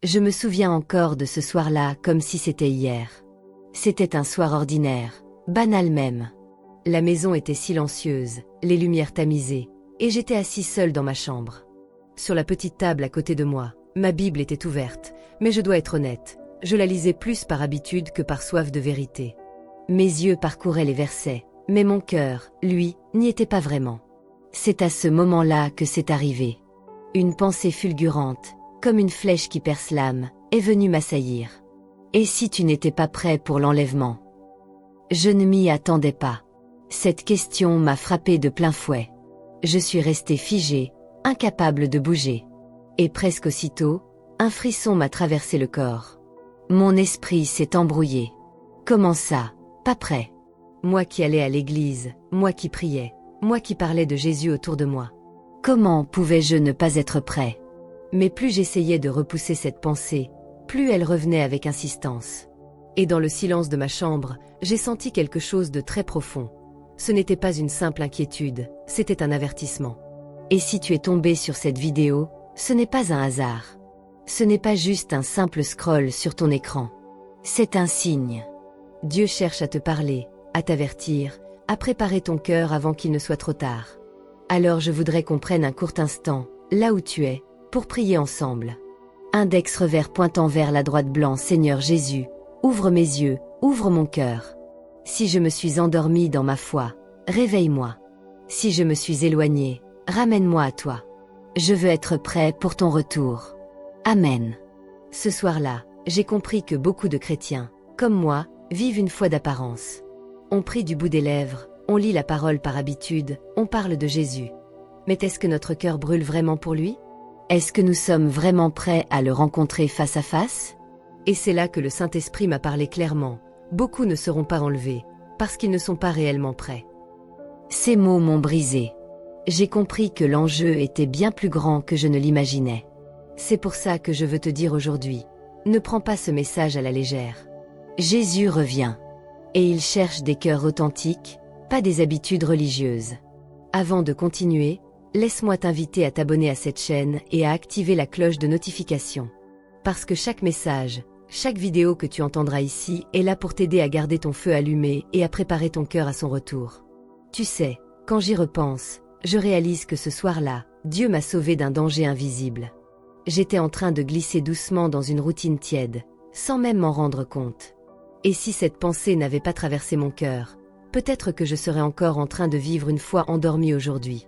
Je me souviens encore de ce soir-là comme si c'était hier. C'était un soir ordinaire, banal même. La maison était silencieuse, les lumières tamisées, et j'étais assis seul dans ma chambre. Sur la petite table à côté de moi, ma Bible était ouverte, mais je dois être honnête, je la lisais plus par habitude que par soif de vérité. Mes yeux parcouraient les versets, mais mon cœur, lui, n'y était pas vraiment. C'est à ce moment-là que c'est arrivé. Une pensée fulgurante, comme une flèche qui perce l'âme, est venue m'assaillir. Et si tu n'étais pas prêt pour l'enlèvement? Je ne m'y attendais pas. Cette question m'a frappé de plein fouet. Je suis resté figé, incapable de bouger. Et presque aussitôt, un frisson m'a traversé le corps. Mon esprit s'est embrouillé. Comment ça, pas prêt? Moi qui allais à l'église, moi qui priais, moi qui parlais de Jésus autour de moi. Comment pouvais-je ne pas être prêt? Mais plus j'essayais de repousser cette pensée, plus elle revenait avec insistance. Et dans le silence de ma chambre, j'ai senti quelque chose de très profond. Ce n'était pas une simple inquiétude, c'était un avertissement. Et si tu es tombé sur cette vidéo, ce n'est pas un hasard. Ce n'est pas juste un simple scroll sur ton écran. C'est un signe. Dieu cherche à te parler, à t'avertir, à préparer ton cœur avant qu'il ne soit trop tard. Alors je voudrais qu'on prenne un court instant, là où tu es, pour prier ensemble. Index revers pointant vers la droite blanc. Seigneur Jésus, ouvre mes yeux, ouvre mon cœur. Si je me suis endormi dans ma foi, réveille-moi. Si je me suis éloigné, ramène-moi à toi. Je veux être prêt pour ton retour. Amen. Ce soir-là, j'ai compris que beaucoup de chrétiens, comme moi, vivent une foi d'apparence. On prie du bout des lèvres, on lit la parole par habitude, on parle de Jésus. Mais est-ce que notre cœur brûle vraiment pour lui? Est-ce que nous sommes vraiment prêts à le rencontrer face à face? Et c'est là que le Saint-Esprit m'a parlé clairement. Beaucoup ne seront pas enlevés, parce qu'ils ne sont pas réellement prêts. Ces mots m'ont brisé. J'ai compris que l'enjeu était bien plus grand que je ne l'imaginais. C'est pour ça que je veux te dire aujourd'hui, ne prends pas ce message à la légère. Jésus revient. Et il cherche des cœurs authentiques, pas des habitudes religieuses. Avant de continuer, laisse-moi t'inviter à t'abonner à cette chaîne et à activer la cloche de notification. Parce que chaque message, chaque vidéo que tu entendras ici est là pour t'aider à garder ton feu allumé et à préparer ton cœur à son retour. Tu sais, quand j'y repense, je réalise que ce soir-là, Dieu m'a sauvé d'un danger invisible. J'étais en train de glisser doucement dans une routine tiède, sans même m'en rendre compte. Et si cette pensée n'avait pas traversé mon cœur, peut-être que je serais encore en train de vivre une foi endormie aujourd'hui.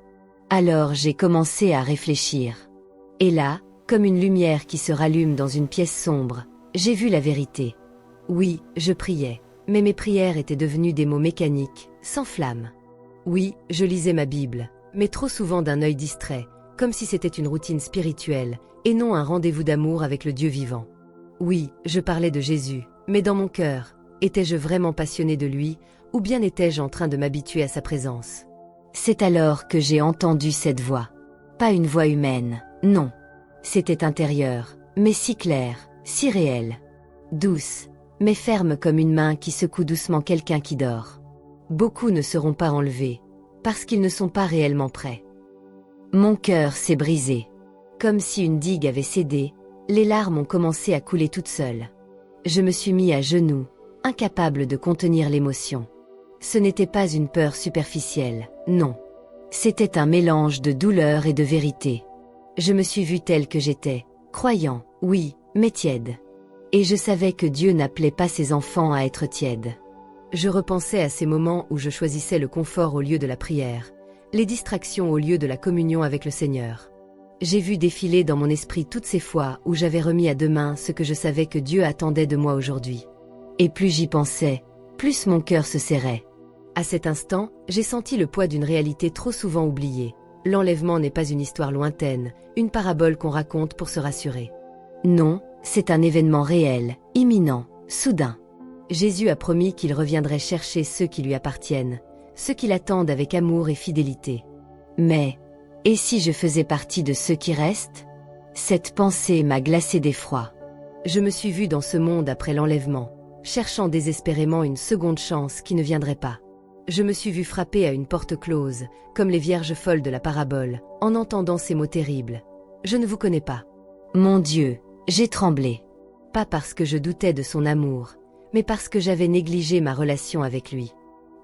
Alors j'ai commencé à réfléchir. Et là, comme une lumière qui se rallume dans une pièce sombre, j'ai vu la vérité. Oui, je priais, mais mes prières étaient devenues des mots mécaniques, sans flamme. Oui, je lisais ma Bible, mais trop souvent d'un œil distrait, comme si c'était une routine spirituelle, et non un rendez-vous d'amour avec le Dieu vivant. Oui, je parlais de Jésus, mais dans mon cœur, étais-je vraiment passionné de lui, ou bien étais-je en train de m'habituer à sa présence? C'est alors que j'ai entendu cette voix. Pas une voix humaine, non. C'était intérieur, mais si clair, si réel. Douce, mais ferme comme une main qui secoue doucement quelqu'un qui dort. Beaucoup ne seront pas enlevés, parce qu'ils ne sont pas réellement prêts. Mon cœur s'est brisé. Comme si une digue avait cédé, les larmes ont commencé à couler toutes seules. Je me suis mis à genoux, incapable de contenir l'émotion. Ce n'était pas une peur superficielle, non. C'était un mélange de douleur et de vérité. Je me suis vu tel que j'étais, croyant, oui, mais tiède. Et je savais que Dieu n'appelait pas ses enfants à être tièdes. Je repensais à ces moments où je choisissais le confort au lieu de la prière, les distractions au lieu de la communion avec le Seigneur. J'ai vu défiler dans mon esprit toutes ces fois où j'avais remis à demain ce que je savais que Dieu attendait de moi aujourd'hui. Et plus j'y pensais, plus mon cœur se serrait. À cet instant, j'ai senti le poids d'une réalité trop souvent oubliée. L'enlèvement n'est pas une histoire lointaine, une parabole qu'on raconte pour se rassurer. Non, c'est un événement réel, imminent, soudain. Jésus a promis qu'il reviendrait chercher ceux qui lui appartiennent, ceux qui l'attendent avec amour et fidélité. Mais, et si je faisais partie de ceux qui restent? Cette pensée m'a glacé d'effroi. Je me suis vue dans ce monde après l'enlèvement, cherchant désespérément une seconde chance qui ne viendrait pas. Je me suis vue frapper à une porte close, comme les vierges folles de la parabole, en entendant ces mots terribles. Je ne vous connais pas. Mon Dieu, J'ai tremblé. Pas parce que je doutais de son amour, mais parce que j'avais négligé ma relation avec lui.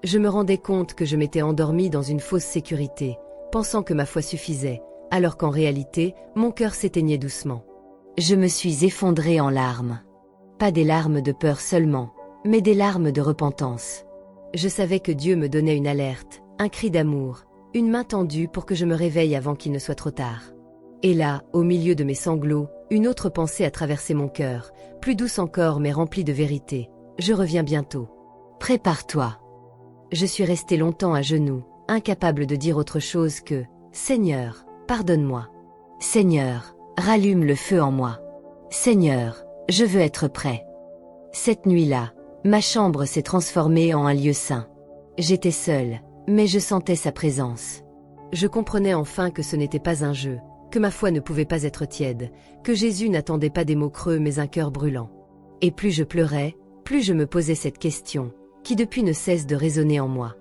Je me rendais compte que je m'étais endormie dans une fausse sécurité, pensant que ma foi suffisait, alors qu'en réalité, mon cœur s'éteignait doucement. Je me suis effondrée en larmes. Pas des larmes de peur seulement, mais des larmes de repentance. Je savais que Dieu me donnait une alerte, un cri d'amour, une main tendue pour que je me réveille avant qu'il ne soit trop tard. Et là, au milieu de mes sanglots, une autre pensée a traversé mon cœur, plus douce encore mais remplie de vérité. Je reviens bientôt. Prépare-toi. Je suis restée longtemps à genoux, incapable de dire autre chose que « Seigneur, pardonne-moi. Seigneur, rallume le feu en moi. Seigneur, je veux être prêt. » Cette nuit-là, ma chambre s'est transformée en un lieu saint. J'étais seule, mais je sentais sa présence. Je comprenais enfin que ce n'était pas un jeu, que ma foi ne pouvait pas être tiède, que Jésus n'attendait pas des mots creux mais un cœur brûlant. Et plus je pleurais, plus je me posais cette question, qui depuis ne cesse de résonner en moi.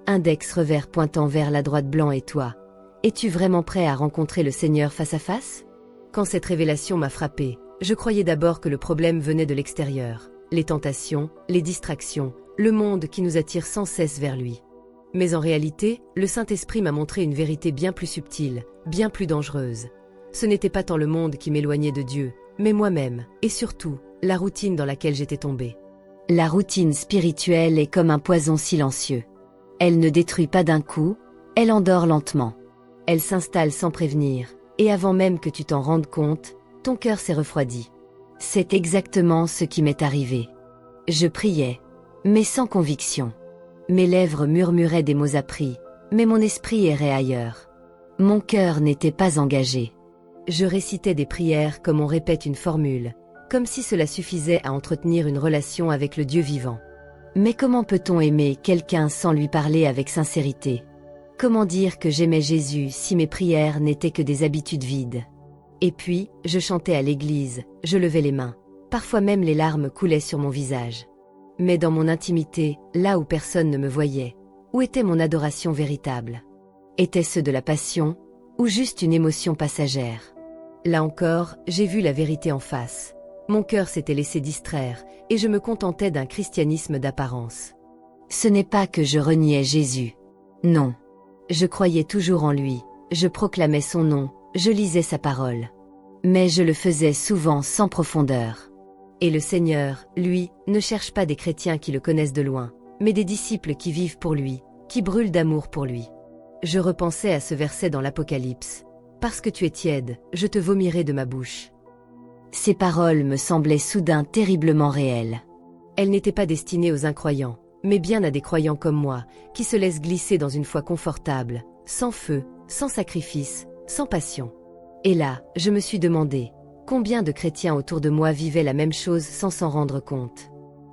Index revers pointant vers la droite blanc et toi. Es-tu vraiment prêt à rencontrer le Seigneur face à face? Quand cette révélation m'a frappée, je croyais d'abord que le problème venait de l'extérieur, les tentations, les distractions, le monde qui nous attire sans cesse vers lui. Mais en réalité, le Saint-Esprit m'a montré une vérité bien plus subtile, bien plus dangereuse. Ce n'était pas tant le monde qui m'éloignait de Dieu, mais moi-même, et surtout, la routine dans laquelle j'étais tombée. La routine spirituelle est comme un poison silencieux. Elle ne détruit pas d'un coup, elle endort lentement. Elle s'installe sans prévenir, et avant même que tu t'en rendes compte, ton cœur s'est refroidi. C'est exactement ce qui m'est arrivé. Je priais, mais sans conviction. Mes lèvres murmuraient des mots appris, mais mon esprit errait ailleurs. Mon cœur n'était pas engagé. Je récitais des prières comme on répète une formule, comme si cela suffisait à entretenir une relation avec le Dieu vivant. Mais comment peut-on aimer quelqu'un sans lui parler avec sincérité? Comment dire que j'aimais Jésus si mes prières n'étaient que des habitudes vides? Et puis, je chantais à l'église, je levais les mains. Parfois même les larmes coulaient sur mon visage. Mais dans mon intimité, là où personne ne me voyait, où était mon adoration véritable? Était-ce de la passion, ou juste une émotion passagère? Là encore, j'ai vu la vérité en face. Mon cœur s'était laissé distraire, et je me contentais d'un christianisme d'apparence. Ce n'est pas que je reniais Jésus. Non. Je croyais toujours en lui, je proclamais son nom, je lisais sa parole. Mais je le faisais souvent sans profondeur. Et le Seigneur, lui, ne cherche pas des chrétiens qui le connaissent de loin, mais des disciples qui vivent pour lui, qui brûlent d'amour pour lui. Je repensais à ce verset dans l'Apocalypse. « Parce que tu es tiède, je te vomirai de ma bouche. » Ces paroles me semblaient soudain terriblement réelles. Elles n'étaient pas destinées aux incroyants, mais bien à des croyants comme moi, qui se laissent glisser dans une foi confortable, sans feu, sans sacrifice, sans passion. Et là, je me suis demandé, combien de chrétiens autour de moi vivaient la même chose sans s'en rendre compte?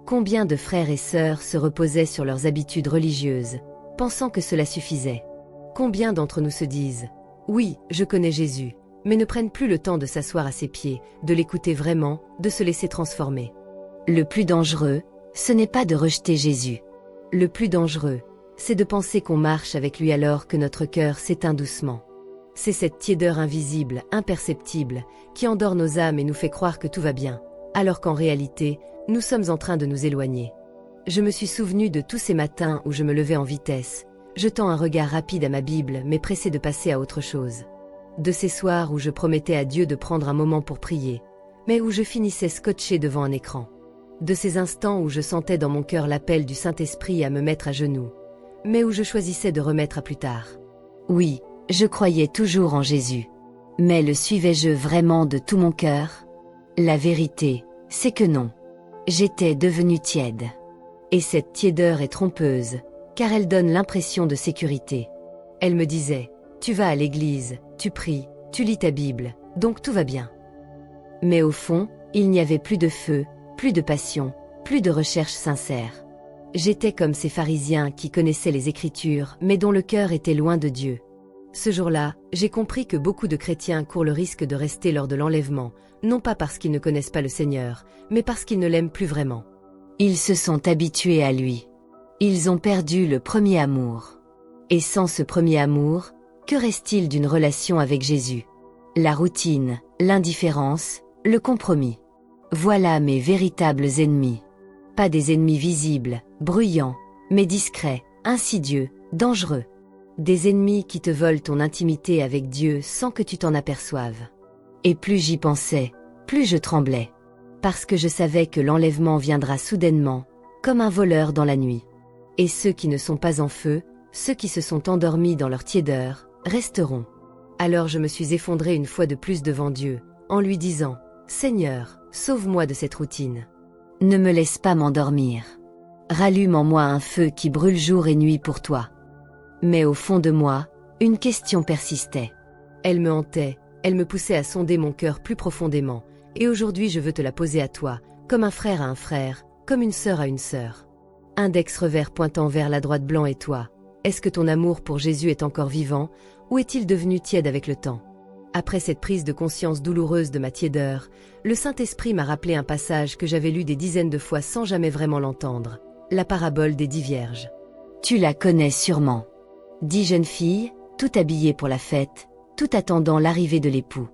Combien de frères et sœurs se reposaient sur leurs habitudes religieuses, pensant que cela suffisait? Combien d'entre nous se disent « Oui, je connais Jésus », mais ne prennent plus le temps de s'asseoir à ses pieds, de l'écouter vraiment, de se laisser transformer? Le plus dangereux, ce n'est pas de rejeter Jésus. Le plus dangereux, c'est de penser qu'on marche avec lui alors que notre cœur s'éteint doucement. C'est cette tiédeur invisible, imperceptible, qui endort nos âmes et nous fait croire que tout va bien, alors qu'en réalité, nous sommes en train de nous éloigner. Je me suis souvenu de tous ces matins où je me levais en vitesse, jetant un regard rapide à ma Bible mais pressé de passer à autre chose. De ces soirs où je promettais à Dieu de prendre un moment pour prier, mais où je finissais scotché devant un écran. De ces instants où je sentais dans mon cœur l'appel du Saint-Esprit à me mettre à genoux, mais où je choisissais de remettre à plus tard. Oui, je croyais toujours en Jésus. Mais le suivais-je vraiment de tout mon cœur? La vérité, c'est que non. J'étais devenue tiède. Et cette tiédeur est trompeuse, car elle donne l'impression de sécurité. Elle me disait, tu vas à l'église, tu pries, tu lis ta Bible, donc tout va bien. Mais au fond, il n'y avait plus de feu, plus de passion, plus de recherche sincère. J'étais comme ces pharisiens qui connaissaient les Écritures, mais dont le cœur était loin de Dieu. Ce jour-là, j'ai compris que beaucoup de chrétiens courent le risque de rester lors de l'enlèvement, non pas parce qu'ils ne connaissent pas le Seigneur, mais parce qu'ils ne l'aiment plus vraiment. Ils se sont habitués à lui. Ils ont perdu le premier amour. Et sans ce premier amour, que reste-t-il d'une relation avec Jésus? La routine, l'indifférence, le compromis. Voilà mes véritables ennemis. Pas des ennemis visibles, bruyants, mais discrets, insidieux, dangereux. Des ennemis qui te volent ton intimité avec Dieu sans que tu t'en aperçoives. Et plus j'y pensais, plus je tremblais. Parce que je savais que l'enlèvement viendra soudainement, comme un voleur dans la nuit. Et ceux qui ne sont pas en feu, ceux qui se sont endormis dans leur tiédeur, resteront. Alors je me suis effondrée une fois de plus devant Dieu, en lui disant « Seigneur, sauve-moi de cette routine. Ne me laisse pas m'endormir. Rallume en moi un feu qui brûle jour et nuit pour toi. » Mais au fond de moi, une question persistait. Elle me hantait, elle me poussait à sonder mon cœur plus profondément, et aujourd'hui je veux te la poser à toi, comme un frère à un frère, comme une sœur à une sœur. Index revers pointant vers la droite blanc et toi. Est-ce que ton amour pour Jésus est encore vivant, ou est-il devenu tiède avec le temps? Après cette prise de conscience douloureuse de ma tiédeur, le Saint-Esprit m'a rappelé un passage que j'avais lu des dizaines de fois sans jamais vraiment l'entendre, la parabole des 10 vierges. Tu la connais sûrement. 10 jeunes filles, toutes habillées pour la fête, tout attendant l'arrivée de l'époux.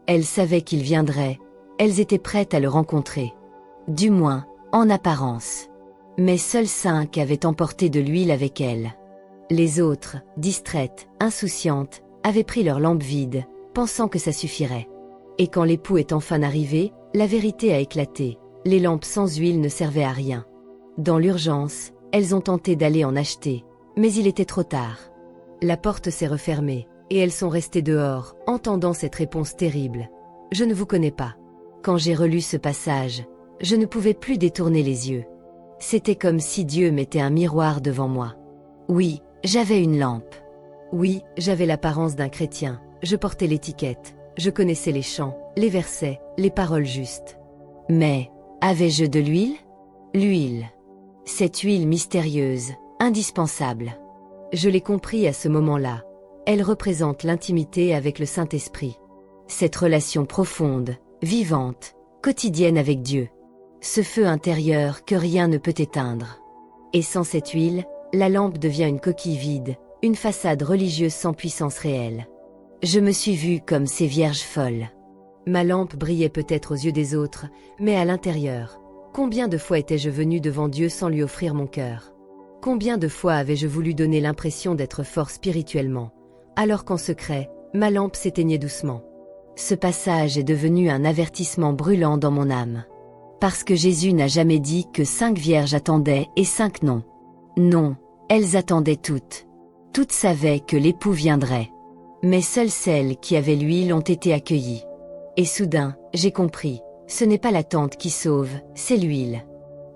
Elles savaient qu'il viendrait, elles étaient prêtes à le rencontrer. Du moins, en apparence. Mais seules 5 avaient emporté de l'huile avec elles. Les autres, distraites, insouciantes, avaient pris leur lampe vide, pensant que ça suffirait. Et quand l'époux est enfin arrivé, la vérité a éclaté, les lampes sans huile ne servaient à rien. Dans l'urgence, elles ont tenté d'aller en acheter, mais il était trop tard. La porte s'est refermée, et elles sont restées dehors, entendant cette réponse terrible. « Je ne vous connais pas. » Quand j'ai relu ce passage, je ne pouvais plus détourner les yeux. C'était comme si Dieu mettait un miroir devant moi. Oui, j'avais une lampe. Oui, j'avais l'apparence d'un chrétien, je portais l'étiquette, je connaissais les chants, les versets, les paroles justes. Mais, avais-je de l'huile? L'huile. Cette huile mystérieuse, indispensable. Je l'ai compris à ce moment-là. Elle représente l'intimité avec le Saint-Esprit. Cette relation profonde, vivante, quotidienne avec Dieu. Ce feu intérieur que rien ne peut éteindre. Et sans cette huile, la lampe devient une coquille vide, une façade religieuse sans puissance réelle. Je me suis vue comme ces vierges folles. Ma lampe brillait peut-être aux yeux des autres, mais à l'intérieur, combien de fois étais-je venue devant Dieu sans lui offrir mon cœur? Combien de fois avais-je voulu donner l'impression d'être fort spirituellement, alors qu'en secret, ma lampe s'éteignait doucement? Ce passage est devenu un avertissement brûlant dans mon âme. Parce que Jésus n'a jamais dit que 5 vierges attendaient et 5 non. Non, elles attendaient toutes. Toutes savaient que l'époux viendrait. Mais seules celles qui avaient l'huile ont été accueillies. Et soudain, j'ai compris, ce n'est pas l'attente qui sauve, c'est l'huile.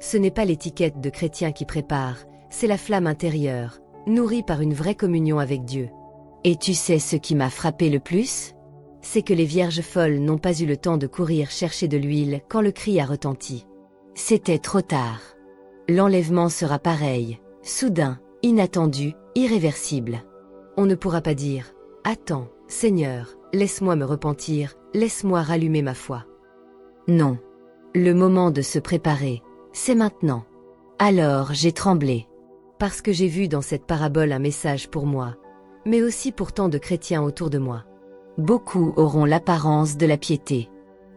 Ce n'est pas l'étiquette de chrétien qui prépare, c'est la flamme intérieure, nourrie par une vraie communion avec Dieu. Et tu sais ce qui m'a frappé le plus? C'est que les vierges folles n'ont pas eu le temps de courir chercher de l'huile quand le cri a retenti. C'était trop tard. L'enlèvement sera pareil, soudain, inattendu, irréversible. On ne pourra pas dire « Attends, Seigneur, laisse-moi me repentir, laisse-moi rallumer ma foi. » Non. Le moment de se préparer, c'est maintenant. Alors j'ai tremblé. Parce que j'ai vu dans cette parabole un message pour moi, mais aussi pour tant de chrétiens autour de moi. Beaucoup auront l'apparence de la piété.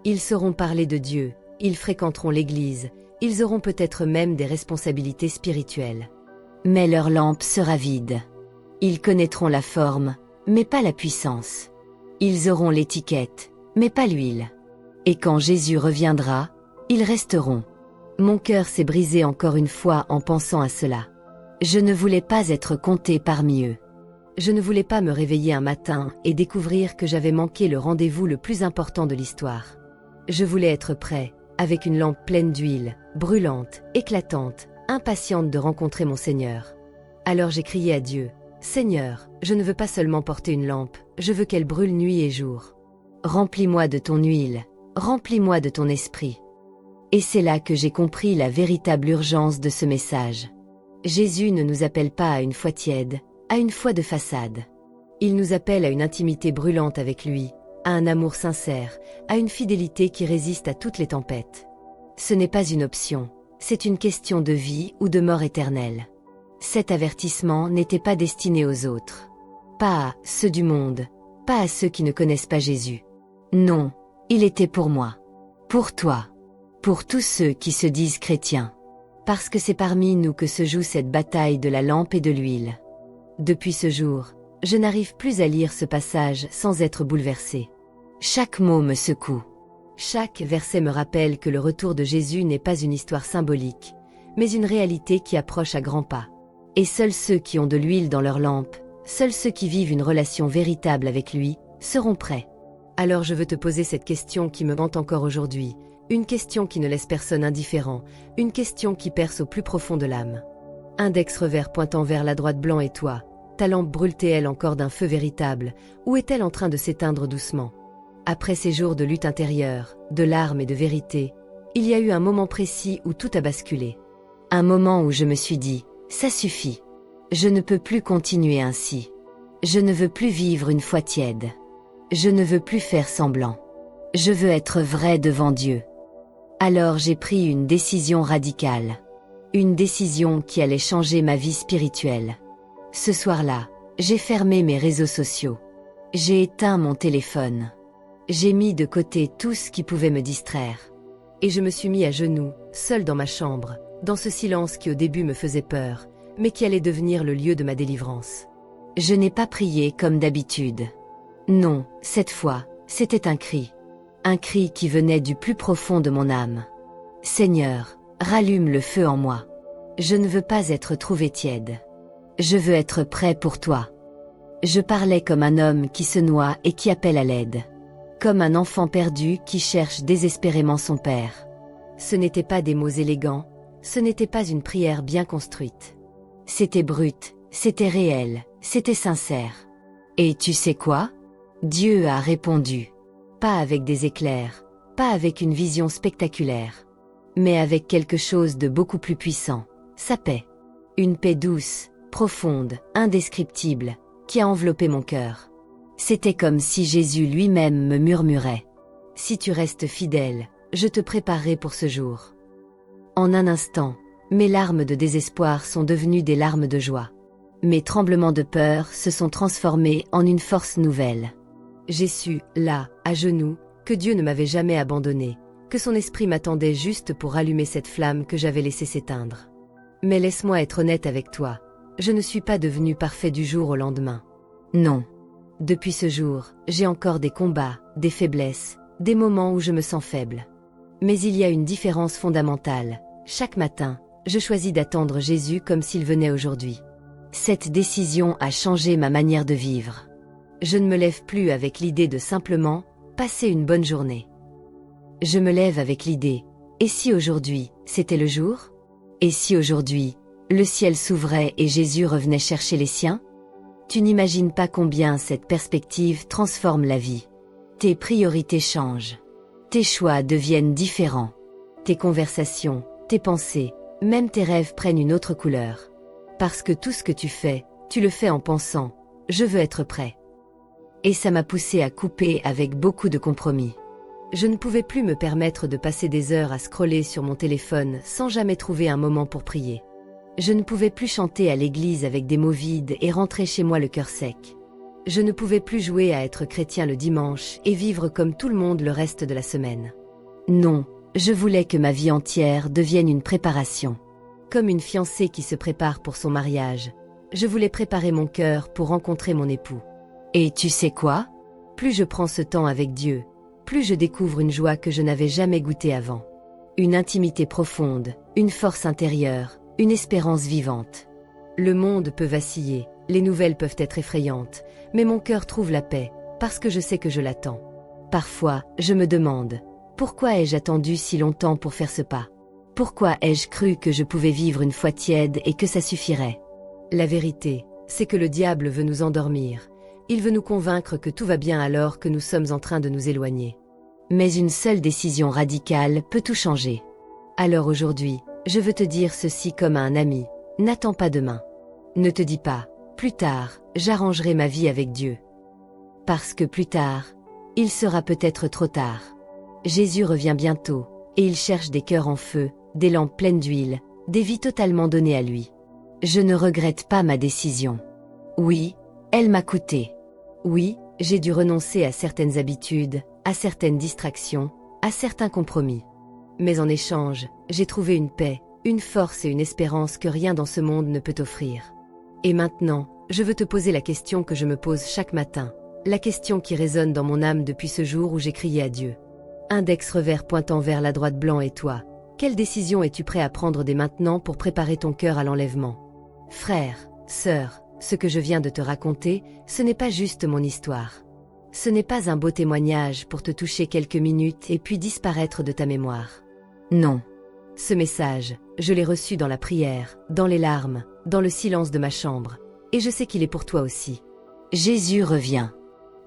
Ils sauront parler de Dieu, ils fréquenteront l'église, ils auront peut-être même des responsabilités spirituelles. Mais leur lampe sera vide. Ils connaîtront la forme, mais pas la puissance. Ils auront l'étiquette, mais pas l'huile. Et quand Jésus reviendra, ils resteront. Mon cœur s'est brisé encore une fois en pensant à cela. Je ne voulais pas être compté parmi eux. Je ne voulais pas me réveiller un matin et découvrir que j'avais manqué le rendez-vous le plus important de l'histoire. Je voulais être prêt, avec une lampe pleine d'huile, brûlante, éclatante, impatiente de rencontrer mon Seigneur. Alors j'ai crié à Dieu, « Seigneur, je ne veux pas seulement porter une lampe, je veux qu'elle brûle nuit et jour. Remplis-moi de ton huile, remplis-moi de ton esprit. » Et c'est là que j'ai compris la véritable urgence de ce message. Jésus ne nous appelle pas à une foi tiède, à une foi de façade. Il nous appelle à une intimité brûlante avec lui, à un amour sincère, à une fidélité qui résiste à toutes les tempêtes. Ce n'est pas une option, c'est une question de vie ou de mort éternelle. Cet avertissement n'était pas destiné aux autres. Pas à ceux du monde, pas à ceux qui ne connaissent pas Jésus. Non, il était pour moi. Pour toi. Pour tous ceux qui se disent chrétiens. Parce que c'est parmi nous que se joue cette bataille de la lampe et de l'huile. Depuis ce jour, je n'arrive plus à lire ce passage sans être bouleversée. Chaque mot me secoue. Chaque verset me rappelle que le retour de Jésus n'est pas une histoire symbolique, mais une réalité qui approche à grands pas. Et seuls ceux qui ont de l'huile dans leur lampe, seuls ceux qui vivent une relation véritable avec lui, seront prêts. Alors je veux te poser cette question qui me hante encore aujourd'hui, une question qui ne laisse personne indifférent, une question qui perce au plus profond de l'âme. Index revers pointant vers la droite, blanc, et toi, ta lampe brûle-t-elle encore d'un feu véritable, ou est-elle en train de s'éteindre doucement? Après ces jours de lutte intérieure, de larmes et de vérité, il y a eu un moment précis où tout a basculé. Un moment où je me suis dit, ça suffit. Je ne peux plus continuer ainsi. Je ne veux plus vivre une foi tiède. Je ne veux plus faire semblant. Je veux être vrai devant Dieu. Alors j'ai pris une décision radicale. Une décision qui allait changer ma vie spirituelle. Ce soir-là, j'ai fermé mes réseaux sociaux. J'ai éteint mon téléphone. J'ai mis de côté tout ce qui pouvait me distraire. Et je me suis mis à genoux, seul dans ma chambre, dans ce silence qui au début me faisait peur, mais qui allait devenir le lieu de ma délivrance. Je n'ai pas prié comme d'habitude. Non, cette fois, c'était un cri. Un cri qui venait du plus profond de mon âme. Seigneur, rallume le feu en moi. Je ne veux pas être trouvé tiède. Je veux être prêt pour toi. Je parlais comme un homme qui se noie et qui appelle à l'aide. Comme un enfant perdu qui cherche désespérément son père. Ce n'étaient pas des mots élégants, ce n'était pas une prière bien construite. C'était brut, c'était réel, c'était sincère. Et tu sais quoi? Dieu a répondu. Pas avec des éclairs, pas avec une vision spectaculaire, mais avec quelque chose de beaucoup plus puissant, sa paix. Une paix douce, profonde, indescriptible, qui a enveloppé mon cœur. C'était comme si Jésus lui-même me murmurait. Si tu restes fidèle, je te préparerai pour ce jour. En un instant, mes larmes de désespoir sont devenues des larmes de joie. Mes tremblements de peur se sont transformés en une force nouvelle. J'ai su, là, à genoux, que Dieu ne m'avait jamais abandonné, que son esprit m'attendait juste pour rallumer cette flamme que j'avais laissée s'éteindre. Mais laisse-moi être honnête avec toi, je ne suis pas devenu parfait du jour au lendemain. Non. Depuis ce jour, j'ai encore des combats, des faiblesses, des moments où je me sens faible. Mais il y a une différence fondamentale. Chaque matin, je choisis d'attendre Jésus comme s'il venait aujourd'hui. Cette décision a changé ma manière de vivre. Je ne me lève plus avec l'idée de simplement passer une bonne journée. Je me lève avec l'idée, et si aujourd'hui, c'était le jour? Et si aujourd'hui, le ciel s'ouvrait et Jésus revenait chercher les siens? Tu n'imagines pas combien cette perspective transforme la vie. Tes priorités changent. Tes choix deviennent différents. Tes conversations, tes pensées, même tes rêves prennent une autre couleur. Parce que tout ce que tu fais, tu le fais en pensant « je veux être prêt ». Et ça m'a poussé à couper avec beaucoup de compromis. Je ne pouvais plus me permettre de passer des heures à scroller sur mon téléphone sans jamais trouver un moment pour prier. Je ne pouvais plus chanter à l'église avec des mots vides et rentrer chez moi le cœur sec. Je ne pouvais plus jouer à être chrétien le dimanche et vivre comme tout le monde le reste de la semaine. Non, je voulais que ma vie entière devienne une préparation. Comme une fiancée qui se prépare pour son mariage, je voulais préparer mon cœur pour rencontrer mon époux. Et tu sais quoi? Plus je prends ce temps avec Dieu, plus je découvre une joie que je n'avais jamais goûtée avant. Une intimité profonde, une force intérieure, une espérance vivante. Le monde peut vaciller, les nouvelles peuvent être effrayantes, mais mon cœur trouve la paix, parce que je sais que je l'attends. Parfois, je me demande, pourquoi ai-je attendu si longtemps pour faire ce pas? Pourquoi ai-je cru que je pouvais vivre une foi tiède et que ça suffirait? La vérité, c'est que le diable veut nous endormir. Il veut nous convaincre que tout va bien alors que nous sommes en train de nous éloigner. Mais une seule décision radicale peut tout changer. Alors aujourd'hui, je veux te dire ceci comme à un ami, n'attends pas demain. Ne te dis pas, plus tard, j'arrangerai ma vie avec Dieu. Parce que plus tard, il sera peut-être trop tard. Jésus revient bientôt, et il cherche des cœurs en feu, des lampes pleines d'huile, des vies totalement données à lui. Je ne regrette pas ma décision. Oui, elle m'a coûté. Oui, j'ai dû renoncer à certaines habitudes, à certaines distractions, à certains compromis. Mais en échange, j'ai trouvé une paix, une force et une espérance que rien dans ce monde ne peut offrir. Et maintenant, je veux te poser la question que je me pose chaque matin, la question qui résonne dans mon âme depuis ce jour où j'ai crié à Dieu. Index revers pointant vers la droite blanc et toi, quelle décision es-tu prêt à prendre dès maintenant pour préparer ton cœur à l'enlèvement? Frère, sœur, ce que je viens de te raconter, ce n'est pas juste mon histoire. Ce n'est pas un beau témoignage pour te toucher quelques minutes et puis disparaître de ta mémoire. Non. Ce message, je l'ai reçu dans la prière, dans les larmes, dans le silence de ma chambre, et je sais qu'il est pour toi aussi. Jésus revient.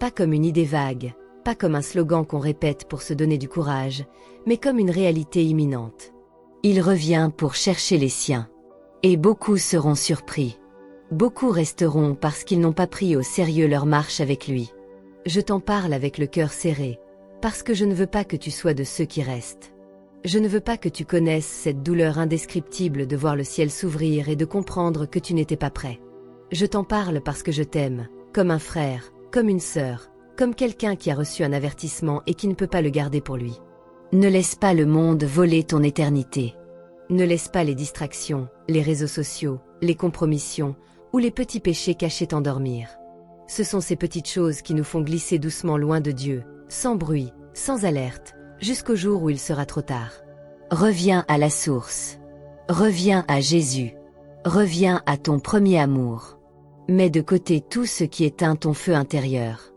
Pas comme une idée vague, pas comme un slogan qu'on répète pour se donner du courage, mais comme une réalité imminente. Il revient pour chercher les siens. Et beaucoup seront surpris. Beaucoup resteront parce qu'ils n'ont pas pris au sérieux leur marche avec lui. Je t'en parle avec le cœur serré, parce que je ne veux pas que tu sois de ceux qui restent. Je ne veux pas que tu connaisses cette douleur indescriptible de voir le ciel s'ouvrir et de comprendre que tu n'étais pas prêt. Je t'en parle parce que je t'aime, comme un frère, comme une sœur, comme quelqu'un qui a reçu un avertissement et qui ne peut pas le garder pour lui. Ne laisse pas le monde voler ton éternité. Ne laisse pas les distractions, les réseaux sociaux, les compromissions ou les petits péchés cachés t'endormir. Ce sont ces petites choses qui nous font glisser doucement loin de Dieu, sans bruit, sans alerte, jusqu'au jour où il sera trop tard. Reviens à la source. Reviens à Jésus. Reviens à ton premier amour. Mets de côté tout ce qui éteint ton feu intérieur.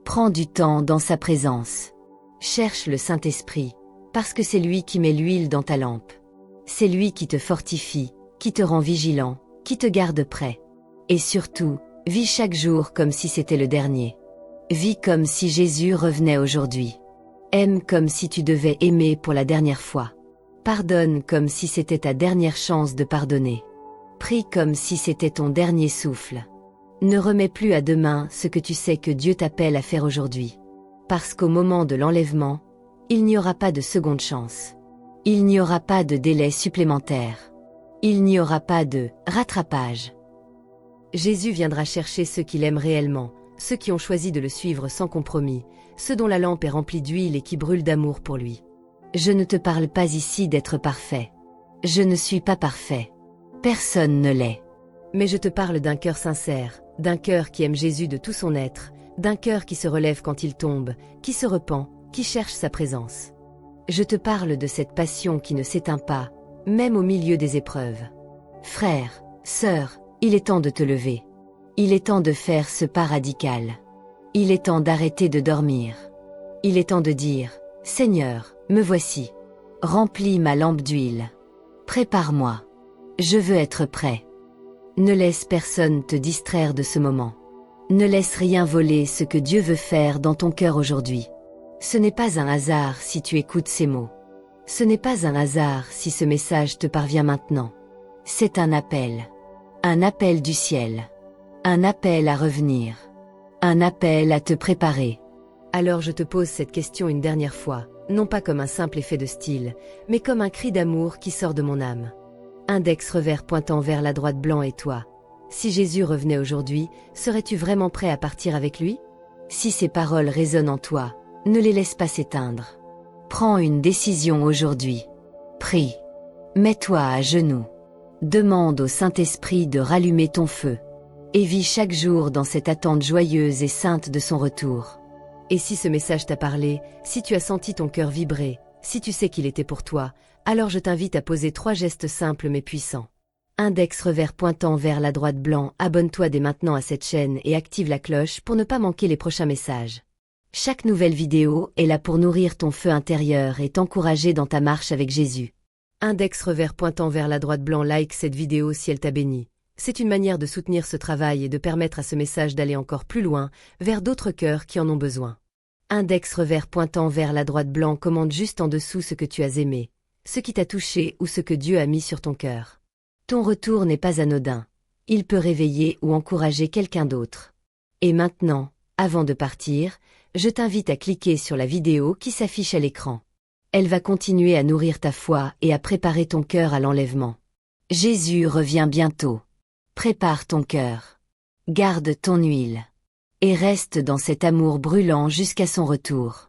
Prends du temps dans sa présence. Cherche le Saint-Esprit, parce que c'est lui qui met l'huile dans ta lampe. C'est lui qui te fortifie, qui te rend vigilant, qui te garde prêt. Et surtout, vis chaque jour comme si c'était le dernier. Vis comme si Jésus revenait aujourd'hui. Aime comme si tu devais aimer pour la dernière fois. Pardonne comme si c'était ta dernière chance de pardonner. Prie comme si c'était ton dernier souffle. Ne remets plus à demain ce que tu sais que Dieu t'appelle à faire aujourd'hui. Parce qu'au moment de l'enlèvement, il n'y aura pas de seconde chance. Il n'y aura pas de délai supplémentaire. Il n'y aura pas de rattrapage. Jésus viendra chercher ceux qu'il aime réellement, ceux qui ont choisi de le suivre sans compromis, ceux dont la lampe est remplie d'huile et qui brûlent d'amour pour lui. Je ne te parle pas ici d'être parfait. Je ne suis pas parfait. Personne ne l'est. Mais je te parle d'un cœur sincère, d'un cœur qui aime Jésus de tout son être, d'un cœur qui se relève quand il tombe, qui se repent, qui cherche sa présence. Je te parle de cette passion qui ne s'éteint pas, même au milieu des épreuves. Frère, sœur, il est temps de te lever. Il est temps de faire ce pas radical. Il est temps d'arrêter de dormir. Il est temps de dire, Seigneur, me voici. Remplis ma lampe d'huile. Prépare-moi. Je veux être prêt. Ne laisse personne te distraire de ce moment. Ne laisse rien voler ce que Dieu veut faire dans ton cœur aujourd'hui. Ce n'est pas un hasard si tu écoutes ces mots. Ce n'est pas un hasard si ce message te parvient maintenant. C'est un appel. Un appel du ciel. Un appel à revenir. Un appel à te préparer. Alors je te pose cette question une dernière fois, non pas comme un simple effet de style, mais comme un cri d'amour qui sort de mon âme. Index revers pointant vers la droite blanc et toi. Si Jésus revenait aujourd'hui, serais-tu vraiment prêt à partir avec lui? Si ces paroles résonnent en toi, ne les laisse pas s'éteindre. Prends une décision aujourd'hui. Prie. Mets-toi à genoux. Demande au Saint-Esprit de rallumer ton feu. Et vis chaque jour dans cette attente joyeuse et sainte de son retour. Et si ce message t'a parlé, si tu as senti ton cœur vibrer, si tu sais qu'il était pour toi, alors je t'invite à poser 3 gestes simples mais puissants. Index revers pointant vers la droite blanc, abonne-toi dès maintenant à cette chaîne et active la cloche pour ne pas manquer les prochains messages. Chaque nouvelle vidéo est là pour nourrir ton feu intérieur et t'encourager dans ta marche avec Jésus. Index revers pointant vers la droite blanc, like cette vidéo si elle t'a béni. C'est une manière de soutenir ce travail et de permettre à ce message d'aller encore plus loin, vers d'autres cœurs qui en ont besoin. Index revers pointant vers la droite blanc, commente juste en dessous ce que tu as aimé, ce qui t'a touché ou ce que Dieu a mis sur ton cœur. Ton retour n'est pas anodin. Il peut réveiller ou encourager quelqu'un d'autre. Et maintenant, avant de partir, je t'invite à cliquer sur la vidéo qui s'affiche à l'écran. Elle va continuer à nourrir ta foi et à préparer ton cœur à l'enlèvement. Jésus revient bientôt. Prépare ton cœur. Garde ton huile. Et reste dans cet amour brûlant jusqu'à son retour.